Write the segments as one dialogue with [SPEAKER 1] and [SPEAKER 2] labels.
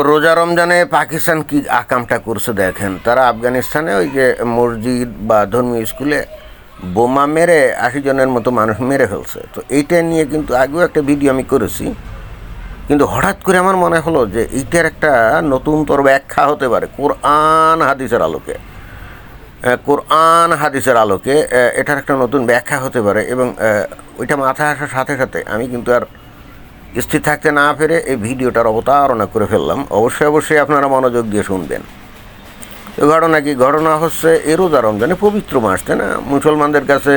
[SPEAKER 1] রোজা রমজানে পাকিস্তান কি আকামটা করছে দেখেন। তারা আফগানিস্তানে ওই যে মসজিদ বা ধর্মীয় স্কুলে বোমা মেরে ৮০ জনের মতো মানুষ মেরে ফেলছে। তো এইটা নিয়ে কিন্তু আগেও একটা ভিডিও আমি করেছি, কিন্তু হঠাৎ করে আমার মনে হলো যে এইটার একটা নতুনতর ব্যাখ্যা হতে পারে কোরআন হাদিসের আলোকে। কোরআন হাদিসের আলোকে এটার একটা নতুন ব্যাখ্যা হতে পারে। এবং ওইটা মাথায় আসার সাথে সাথে আমি কিন্তু আর স্থির থাকতে না পেরে এই ভিডিওটার অবতারণা করে ফেললাম। অবশ্যই আপনারা মনোযোগ দিয়ে শুনবেন। তো ঘটনা হচ্ছে এই রোজা রমজানে পবিত্র মাস, তাই না? মুসলমানদের কাছে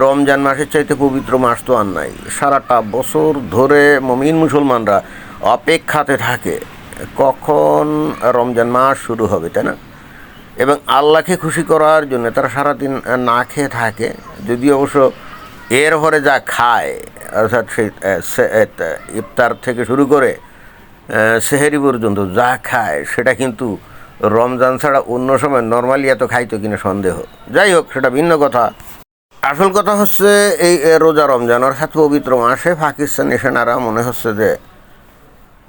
[SPEAKER 1] রমজান মাসের চাইতে পবিত্র মাস তো আর নাই। সারাটা বছর ধরে মুমিন মুসলমানরা অপেক্ষাতে থাকে কখন রমজান মাস শুরু হবে, তাই না? এবং আল্লাহকে খুশি করার জন্য তারা সারাদিন না খেয়ে থাকে। যদি অবশ্য এর পরে যা খায়, অর্থাৎ সেই ইফতার থেকে শুরু করে সেহেরি পর্যন্ত যা খায় সেটা কিন্তু রমজান ছাড়া অন্য সময় নর্মালি এত খাইতো কিনা সন্দেহ। যাই হোক, সেটা ভিন্ন কথা। আসল কথা হচ্ছে এই রোজা রমজান অর্থাৎ পবিত্র মাসে পাকিস্তানি সেনারা মনে হচ্ছে যে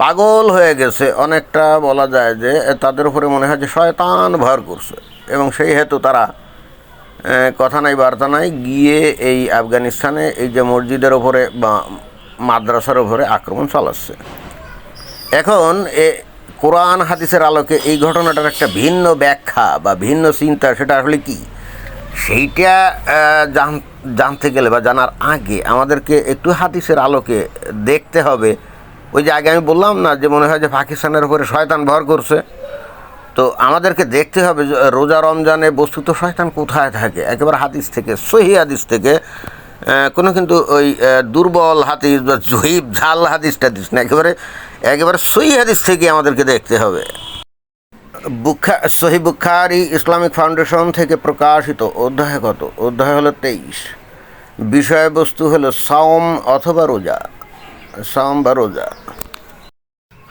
[SPEAKER 1] পাগল হয়ে গেছে। অনেকটা বলা যায় যে তাদের উপরে মনে হয় যে শয়তান ভর করছে, এবং সেই হেতু তারা কথা নাই বার্তা নাই গিয়ে এই আফগানিস্তানে এই যে মসজিদের ওপরে বা মাদ্রাসার ওপরে আক্রমণ চালাচ্ছে। এখন কোরআন হাদিসের আলোকে এই ঘটনাটার একটা ভিন্ন ব্যাখ্যা বা ভিন্ন চিন্তা সেটা আসলে কি, সেইটা জানতে গেলে বা জানার আগে আমাদেরকে একটু হাদিসের আলোকে দেখতে হবে। ওই যে আগে আমি বললাম না যে মনে হয় যে পাকিস্তানের উপরে শয়তান ভর করছে, তো আমাদেরকে দেখতে হবে রোজা রমজানে বস্তুত শয়তান কোথায় থাকে। একেবারে হাদিস থেকে, সহি হাদিস থেকে, কোনো কিন্তু ওই দুর্বল হাদিস বা জহিব ঝাল হাদিস টাদিস না, একেবারে সহি হাদিস থেকে আমাদেরকে দেখতে হবে। সহি বুখারী ইসলামিক ফাউন্ডেশন থেকে প্রকাশিত অধ্যায় হলো ২৩। বিষয়বস্তু হলো সাওম অথবা রোজা, সাওম বা রোজা।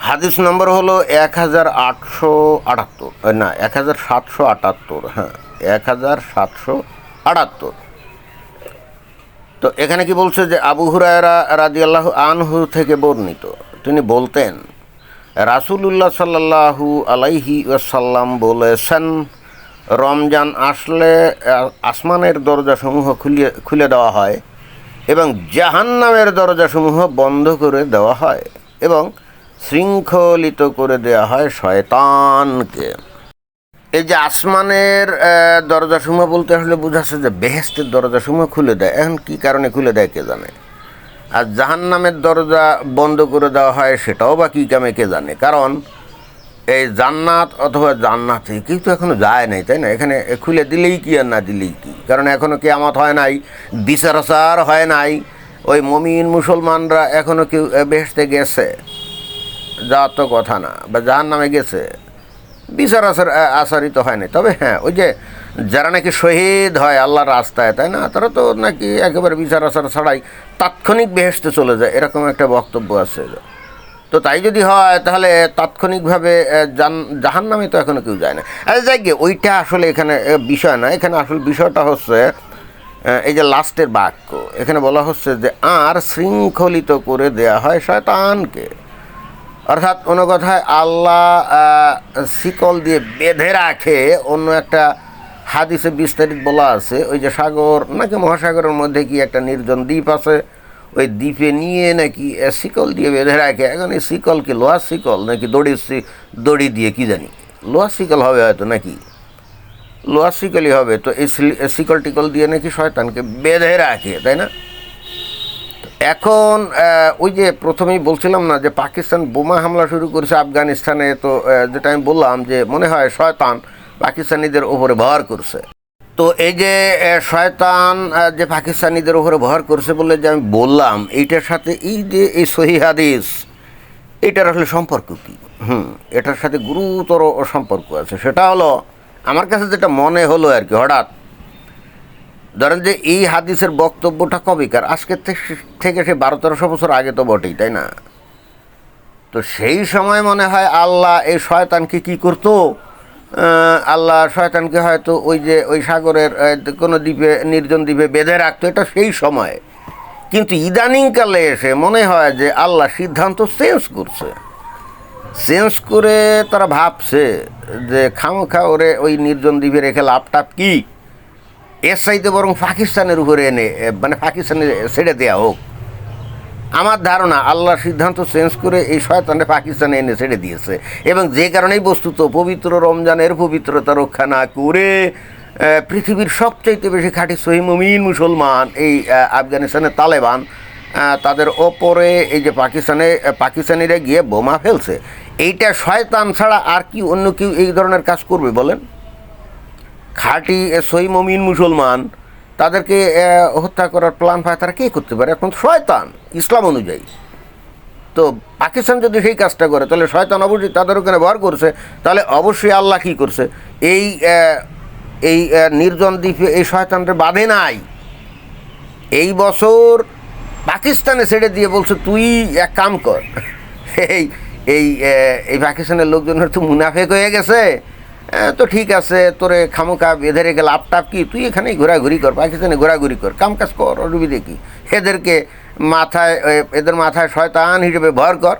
[SPEAKER 1] হাদিস নম্বর হলো 1778। হ্যাঁ, 1778। তো এখানে কি বলছে যে আবু হুরায়রা রাদিয়াল্লাহু আনহু থেকে বর্ণিত, তিনি বলতেন রাসূলুল্লাহ সাল্লাল্লাহু আলাইহি ওয়াসাল্লাম বলেছেন, রমজান আসলে আসমানের দরজাসমূহ খুলে দেওয়া হয় এবং জাহান্নামের দরজাসমূহ বন্ধ করে দেওয়া হয় এবং শৃঙ্খলিত করে দেওয়া হয় শয়তানকে। এই যে আসমানের দরজাসমূহ বলতে আসলে বোঝাচ্ছে যে বেহেশতের দরজাসমূহ খুলে দেয়। এখন কী কারণে খুলে দেয় কে জানে। আর জাহান্নামের দরজা বন্ধ করে দেওয়া হয় সেটাও বা কী কামে কে জানে। কারণ এই জান্নাত অথবা জান্নাতে কেউ তো এখনও যায় নাই, তাই না? এখানে খুলে দিলেই কি আর না দিলেই কি, কারণ এখনও কিয়ামত হয় নাই, বিচার আচার হয় নাই। ওই মুমিন মুসলমানরা এখনও কেউ বেহেশতে গেছে যাওয়ার তো কথা না, বা জাহান্নামে গেছে, বিচার আচারিত হয় নাই। তবে হ্যাঁ, ওই যে যারা নাকি শহীদ হয় আল্লাহর রাস্তায়, তাই না, তারা তো নাকি একেবারে বিচার আচার ছাড়াই তাৎক্ষণিক বেহেশতে চলে যায়, এরকম একটা বক্তব্য আছে। তো তাই যদি হয় তাহলে তাৎক্ষণিকভাবে জাহান্নামে তো এখনও কেউ যায় না। আচ্ছা, যাই গিয়ে ওইটা আসলে এখানে বিষয় না। এখানে আসলে বিষয়টা হচ্ছে এই যে লাস্টের বাক্য, এখানে বলা হচ্ছে যে আর শৃঙ্খলিত করে দেয়া হয় শয়তানকে। অর্থাৎ অন্য কথায় আল্লাহ শিকল দিয়ে বেঁধে রাখে। অন্য একটা হাদিসে বিস্তারিত বলা আছে, ওই যে সাগর নাকি মহাসাগরের মধ্যে কি একটা নির্জন দ্বীপ আছে, ওই দ্বীপে নিয়ে নাকি শিকল দিয়ে বেঁধে রাখে। এখন এই শিকল কি লোহার শিকল নাকি দড়ি দিয়ে কি জানি, লোহার শিকল হবে হয়তো, নাকি লোহার শিকলই হবে। তো এই শিকল টিকল দিয়ে নাকি শয়তানকে বেঁধে রাখে, তাই না? এখন ওই যে প্রথমেই বলছিলাম না যে পাকিস্তান বোমা হামলা শুরু করেছে আফগানিস্তানে, তো যেটা আমি বললাম যে মনে হয় শয়তান পাকিস্তানিদের ওপরে ভর করছে। তো এই যে শয়তান যে পাকিস্তানিদের ওপরে ভর করছে বলে যে আমি বললাম, এইটার সাথে এই যে এই সহিহ হাদিস, এইটার আসলে সম্পর্ক কী? এটার সাথে গুরুতর সম্পর্ক আছে। সেটা হলো আমার কাছে যেটা মনে হলো আর কি, হঠাৎ ধরেন যে এই হাদিসের বক্তব্যটা কবেকার, আজকের থেকে সে 1200-1300 বছর আগে তো বটেই, তাই না? তো সেই সময় মনে হয় আল্লাহ এই শয়তানকে কী করতো, আল্লাহ শয়তানকে হয়তো ওই যে ওই সাগরের কোনো দ্বীপে, নির্জন দ্বীপে বেঁধে রাখতো, এটা সেই সময়। কিন্তু ইদানিংকালে এসে মনে হয় যে আল্লাহ সিদ্ধান্ত চেঞ্জ করছে। চেঞ্জ করে তারা ভাবছে যে খামোখা ওরে ওই নির্জন দ্বীপে রেখে লাভটাপ কি, এর চাইতে বরং পাকিস্তানের উপরে এনে মানে পাকিস্তানে ছেড়ে দেওয়া হোক। আমার ধারণা আল্লাহর সিদ্ধান্ত চেঞ্জ করে এই শয়তানরে পাকিস্তানে এনে ছেড়ে দিয়েছে, এবং যে কারণেই বস্তুত পবিত্র রমজানের পবিত্রতা রক্ষা না করে পৃথিবীর সবচাইতে বেশি খাঁটি সহি মুমিন মুসলমান এই আফগানিস্তানের তালেবান তাদের ওপরে এই যে পাকিস্তানিরা গিয়ে বোমা ফেলছে। এইটা শয়তান ছাড়া আর কি অন্য কেউ এই ধরনের কাজ করবে বলেন? খাঁটি সহি মুমিন মুসলমান তাদেরকে হত্যা করার প্ল্যান পায় তারা কে করতে পারে? এখন শয়তান ইসলাম অনুযায়ী। তো পাকিস্তান যদি সেই কাজটা করে তাহলে শয়তান অবশ্যই তাদের ওখানে ভর করছে, তাহলে অবশ্যই আল্লাহ কী করছে? এই নির্জন দ্বীপে এই শয়তানটা বাঁধে নাই। এই বছর পাকিস্তানে ছেড়ে দিয়ে বলছে তুই এক কাম কর, এই এই এই পাকিস্তানের লোকজনের তো মুনাফেক হয়ে গেছে, তো ঠিক আছে তোরে খামোকা বেঁধে রেখে লাভটাপ কি, তুই এখানেই ঘোরাঘুরি কর, পাকিস্তানে ঘোরাঘুরি কর, কাম কাজ কর, অসুবিধে কি? এদের মাথায় শয়তান হিসেবে ভর কর,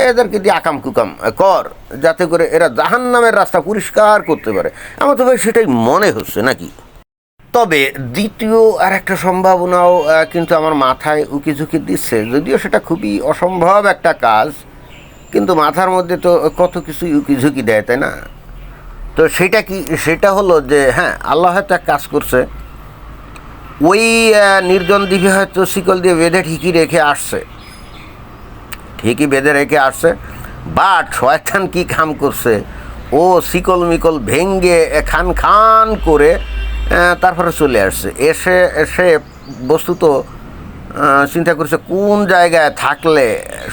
[SPEAKER 1] এদেরকে দিয়ে আকাম কুকাম কর, যাতে করে এরা জাহান্নামের রাস্তা পরিষ্কার করতে পারে। আমার তো ভাই সেটাই মনে হচ্ছে নাকি। তবে দ্বিতীয় আর একটা সম্ভাবনাও কিন্তু আমার মাথায় উকিঝুঁকি দিচ্ছে, যদিও সেটা খুবই অসম্ভব একটা কাজ, কিন্তু মাথার মধ্যে তো কত কিছু উকিঝুঁকি দেয়, তাই না? তো সেটা কি? সেটা হলো যে হ্যাঁ, আল্লাহ হয়তো এক কাজ করছে, ওই নির্জন দ্বীপে হয়তো শিকল দিয়ে বেঁধে ঠিকই রেখে আসছে, বাট শয়তান কি কাম করছে, ও শিকল মিকল ভেঙ্গে খান খান করে তারপরে চলে আসছে। এসে বস্তুত চিন্তা করছে কোন জায়গায় থাকলে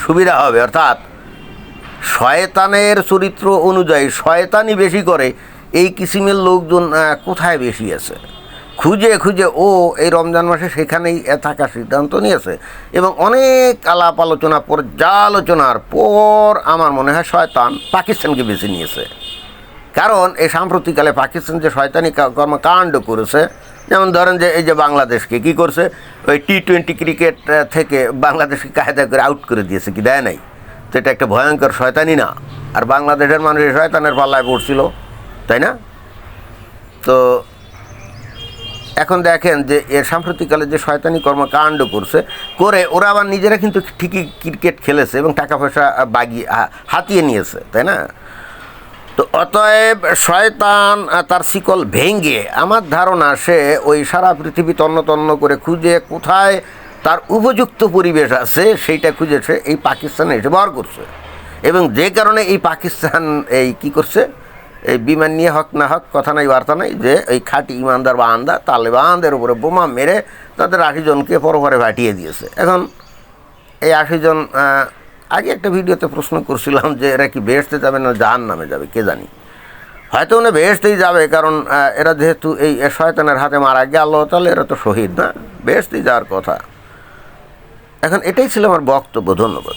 [SPEAKER 1] সুবিধা হবে, অর্থাৎ শয়তানের চরিত্র অনুযায়ী শয়তানি বেশি করে এই কিসিমের লোকজন কোথায় বেশি আছে, খুঁজে খুঁজে ও এই রমজান মাসে সেখানেই থাকার সিদ্ধান্ত নিয়েছে। এবং অনেক আলাপ আলোচনা পর্যালোচনার পর আমার মনে হয় শয়তান পাকিস্তানকে বেছে নিয়েছে। কারণ এই সাম্প্রতিককালে পাকিস্তান যে শয়তানি কর্মকাণ্ড করেছে, যেমন ধরেন যে এই যে বাংলাদেশকে কী করছে, ওই T20 ক্রিকেট থেকে বাংলাদেশকে কায়দা করে আউট করে দিয়েছে, কি দেয় নাই? তো এটা একটা ভয়ঙ্কর শয়তানি না? আর বাংলাদেশের মানুষ শয়তানের পাল্লায় পড়ছিল, তাই না? তো এখন দেখেন যে এর সাম্প্রতিককালে যে শয়তানি কর্মকাণ্ড করে ওরা আবার নিজেরা কিন্তু ঠিকই ক্রিকেট খেলেছে এবং টাকা পয়সা হাতিয়ে নিয়েছে, তাই না? তো অতএব শয়তান তার শিকল ভেঙে আমার ধারণা সে ওই সারা পৃথিবী তন্ন করে খুঁজে কোথায় তার উপযুক্ত পরিবেশ আছে সেইটা খুঁজেছে এই পাকিস্তানে এসে ব্যবহার করছে। এবং যে কারণে এই পাকিস্তান এই কী করছে, এই বিমান নিয়ে হক না হক কথা নাই বার্তা নাই, যে এই খাঁটি ইমানদার বান্দা তালেবানদের উপরে বোমা মেরে তাদের 80 জনকে পরপরে ফাটিয়ে দিয়েছে। এখন এই 80 জন, আগে একটা ভিডিওতে প্রশ্ন করছিলাম যে এরা কি বেহেশতে যাবে না জাহান্নামে যাবে, কে জানি। হয়তো উনি বেহেশতেই যাবে, কারণ এরা যেহেতু এই শয়তানের হাতে মারা গেল, তাহলে এরা তো শহীদ না, বেহেশতেই যাওয়ার কথা। এখন এটাই ছিল আমার বক্তব্য। ধন্যবাদ।